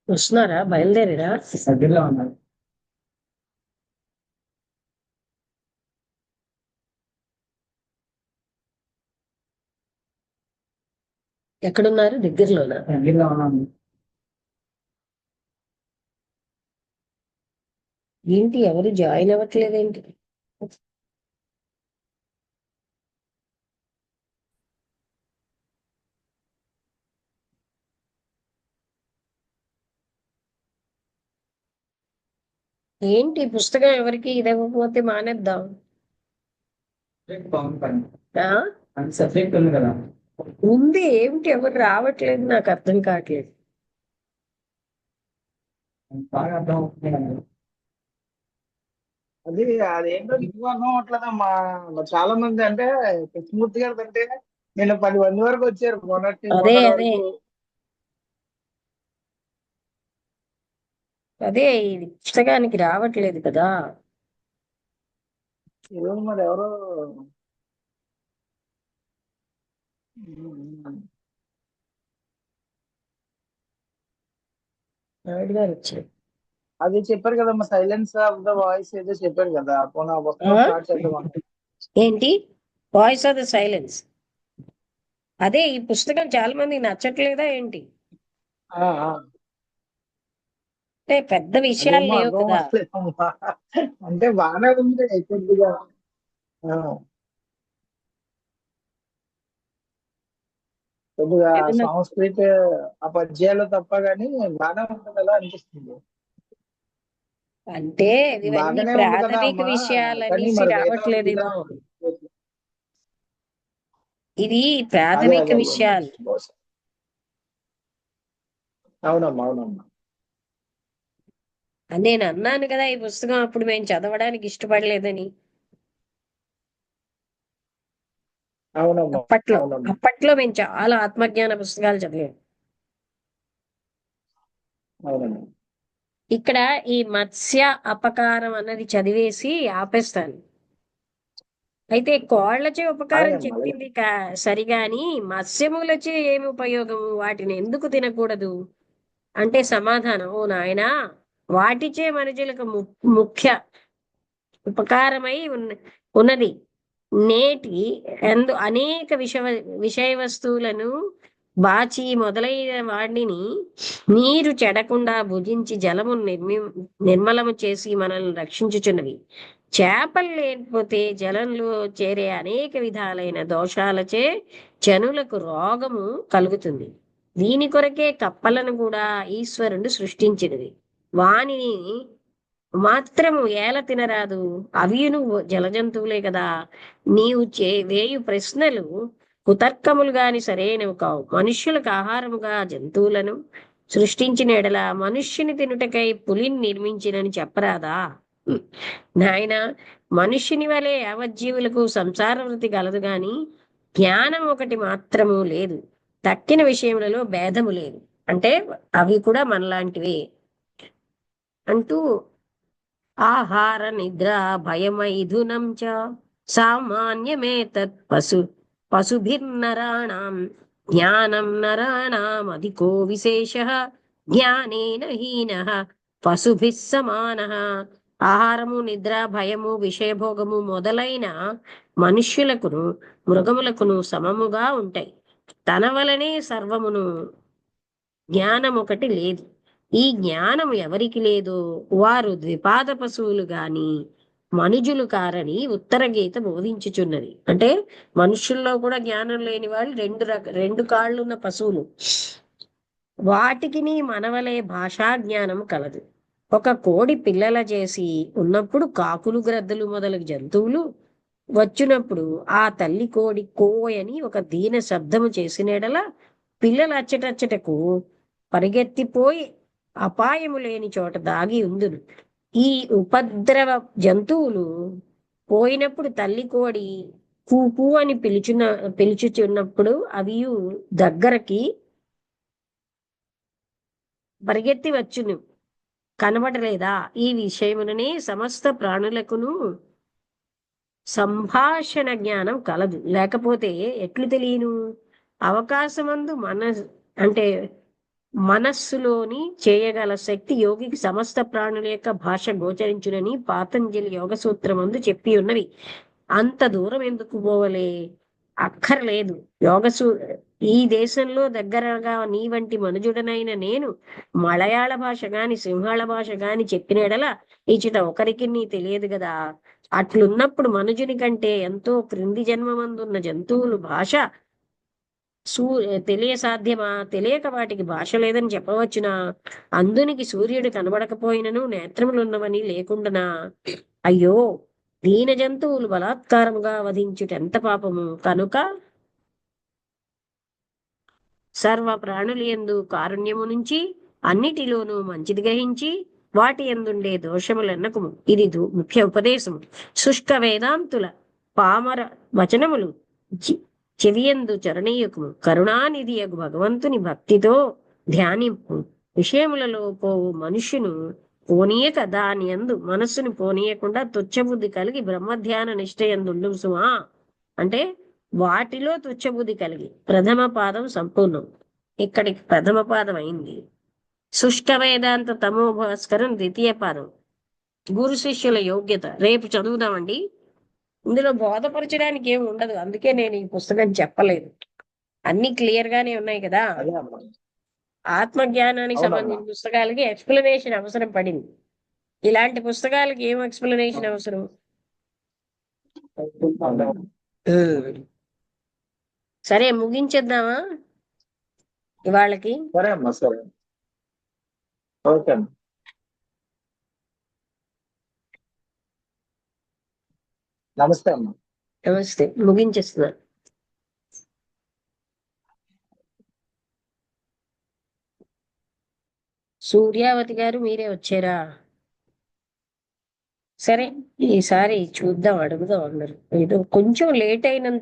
వస్తున్నారా? బయలుదేరారా? దగ్గరలో ఉన్నారు. ఎక్కడున్నారు? దగ్గరలోనా? దగ్గరలో ఉన్నాము. ఏంటి ఎవరు జాయిన్ అవ్వట్లేదేంటి? ఏంటి పుస్తకం ఎవరికి ఇది ఇవ్వకపోతే మానేద్దాం. బాగుంది. ఆ? సబ్జెక్ట్ ఉంది కదా. ఉంది, ఏమిటి ఎవరు రావట్లేదు, నాకు అర్థం కావట్లేదు. బాగా అర్థం అవుతుంది. అది అదేంటో నీకు అర్థం అవట్లేదమ్మా. చాలా మంది అంటే కృష్ణమూర్తి గారు అంటే నేను 10 మంది వరకు వచ్చారు మొన్నటి అదే మొన్నటి అదే వరకు. అదే ఇది పుస్తకానికి రావట్లేదు కదా. ఈరోజు మరి ఎవరో నాయుడు గారు వచ్చారు. అది చెప్పారు కదమ్మా, సైలెన్స్ ఆఫ్ ద వాయిస్ ఏదో చెప్పారు కదా, పోనీ ఆ పుస్తకం ఆ? స్టార్ట్ చేద్దాం. ఏంటి వాయిస్ ఆఫ్ ద సైలెన్స్? అదే ఈ పుస్తకం చాలా మందికి నచ్చట్లేదా ఏంటి? అంటే పెద్ద విషయాలు అదేమో లేవు అర్థం కదా. అవ్వట్లేదమ్మా. అంటే బాగానే ఉంది కొద్దిగా. ఆ, కొద్దిగా ఏదైనా సంస్కృతి ఆ పద్యాలు తప్ప గానీ బాగానే ఉంటుంది కదా అనిపిస్తుంది. అంటే ఇవన్నీ బాగానే ఉంది కదా ప్రాథమిక అమ్మా, కానీ విషయాలనేసి మరి మిగతా రావట్లేదేమో. ఇది అదే ప్రాథమిక అదే విషయాలు. బహుశా. అవునమ్మా అవునమ్మా. అని నేను అన్నాను కదా, ఈ పుస్తకం అప్పుడు మేము చదవడానికి ఇష్టపడలేదని. అవునమ్మా అప్పట్లో అవునమ్మా. అప్పట్లో మేము చాలా ఆత్మజ్ఞాన పుస్తకాలు చదివాం. అవునమ్మా. ఇక్కడ ఈ మత్స్య అపకారం అన్నది చదివేసి ఆపేస్తాను. అయితే కోళ్లచే ఉపకారం అలాగేమ్మా అలాగే. చెప్పింది సరిగాని మత్స్యములచే ఏమి ఉపయోగము, వాటిని ఎందుకు తినకూడదు అంటే సమాధానం, ఓ నాయనా, వాటిచే మనుషులకు ముఖ్య ఉపకారమై ఉన్నది. నేటి అనేక విషయ వస్తువులను బాచి మొదలైన వాటిని నీరు చెడకుండా భుజించి జలము నిర్మలము చేసి మనల్ని రక్షించుచున్నవి. చేపలు లేకపోతే జలంలో చేరే అనేక విధాలైన దోషాలచే జనులకు రోగము కలుగుతుంది. దీని కొరకే కప్పలను కూడా ఈశ్వరుడు సృష్టించినది. వానిని మాత్రము ఏల తినరాదు, అవియును జలజంతువులే కదా. నీవు వేయు ప్రశ్నలు కుతర్కములు గాని సరైనవి కావు. మనుష్యులకు ఆహారముగా జంతువులను సృష్టించిన ఎడల మనుష్యుని తినుటకై పులిని నిర్మించినని చెప్పరాదా? నాయన, మనుష్యుని వలె యావజ్జీవులకు సంసార వృత్తి కలదు గాని జ్ఞానం ఒకటి మాత్రము లేదు. తక్కిన విషయములలో భేదము లేదు. అంటే అవి కూడా మనలాంటివే అంటూ ఆహార నిద్ర భయమైథునం చ సామాన్యమేతత్ పశుభిర్నరాణాం జ్ఞానం నరాణాం అధికో విశేషః జ్ఞానేన హీనః పశుభిః సమానః. ఆహారము, నిద్ర, భయము, విషయభోగము మొదలైన మనుష్యులకును మృగములకును సమముగా ఉంటాయి. తన వలనే సర్వమును జ్ఞానం ఒకటి లేదు. ఈ జ్ఞానం ఎవరికి లేదో వారు ద్విపాద పశువులు గాని మనుజులు కారని ఉత్తర గీత బోధించుచున్నది. అంటే మనుషుల్లో కూడా జ్ఞానం లేని వాళ్ళు రెండు కాళ్ళున్న పశువులు. వాటికి మనవలే భాషా జ్ఞానం కలదు. ఒక కోడి పిల్లల చేసి ఉన్నప్పుడు కాకులు, గ్రద్దలు మొదలగు జంతువులు వచ్చినప్పుడు ఆ తల్లి కోడి కోయని ఒక దీన శబ్దము చేసినడల పిల్లలు అచ్చటచ్చటకు పరిగెత్తిపోయి అపాయము లేని చోట దాగి ఉందును. ఈ ఉపద్రవ జంతువులు పోయినప్పుడు తల్లి కోడి కూ అని పిలుచుచున్నప్పుడు అవి దగ్గరకి పరిగెత్తి వచ్చును. కనబడలేదా? ఈ విషయముననే సమస్త ప్రాణులకును సంభాషణ జ్ఞానం కలదు. లేకపోతే ఎట్లు తెలియను? అవకాశమందు అంటే మనస్సులోని చేయగల శక్తి యోగికి సమస్త ప్రాణుల యొక్క భాష గోచరించునని పాతంజలి యోగ సూత్రమందు చెప్పి ఉన్నది. అంత దూరం ఎందుకు పోవలే? అక్కర్లేదు. ఈ దేశంలో దగ్గరగా నీ వంటి మనుజుడనైన నేను మలయాళ భాష గాని సింహళ భాష గాని చెప్పినడల ఇచ్చిట ఒకరికి నీ తెలియదు కదా. అట్లున్నప్పుడు మనుజుని కంటే ఎంతో క్రింది జన్మమందున్న జంతువులు భాష తెలియ సాధ్యమా? తెలియక వాటికి భాష లేదని చెప్పవచ్చునా? అందునికి సూర్యుడు కనబడకపోయినను నేత్రములున్నవని లేకుండానా? అయ్యో, దీన జంతువులు బలాత్కారముగా వధించుట ఎంత పాపము! కనుక సర్వ ప్రాణులు యందు కారుణ్యము నుంచి అన్నిటిలోనూ మంచిది గ్రహించి వాటి యందుండే దోషములన్నకుము. ఇది ముఖ్య ఉపదేశము. శుష్క వేదాంతుల పామర వచనములు చెవియందు చరణీయకుము. కరుణానిధియగు భగవంతుని భక్తితో ధ్యానింపు. విషయములలో పోవు మనుష్యును పోనీయక దాని యందు మనస్సును పోనీయకుండా తుచ్చబుద్ధి కలిగి బ్రహ్మధ్యాన నిష్ఠయందుండు సుమా. అంటే వాటిలో తుచ్చబుద్ధి కలిగి ప్రథమ పాదం సంపూర్ణం. ఇక్కడికి ప్రథమ పాదం అయింది. శుష్క వేదాంత తమో భాస్కరం ద్వితీయ పాదం. గురు శిష్యుల యోగ్యత రేపు చదువుదామండి. ఇందులో బోధపరచడానికి ఏమి ఉండదు, అందుకే నేను ఈ పుస్తకం చెప్పలేదు. అన్ని క్లియర్ గానే ఉన్నాయి కదా. అదే అమ్మా. ఆత్మజ్ఞానానికి అవునమ్మా. సంబంధించిన పుస్తకాలకి ఎక్స్ప్లెనేషన్ అవసరం పడింది. ఇలాంటి పుస్తకాలకి ఏం ఎక్స్ప్లెనేషన్ అవసరం? సరే, ముగించేద్దామా ఇవాళకి? సరే అమ్మా, సరే. ఓకే అమ్మా. నమస్తే అమ్మా. నమస్తే, ముగించేస్తున్నా. సూర్యావతి గారు మీరే వచ్చారా? సరే, ఈసారి చూద్దాం, అడుగుదాం అందరు. ఏదో కొంచెం లేట్ అయినంత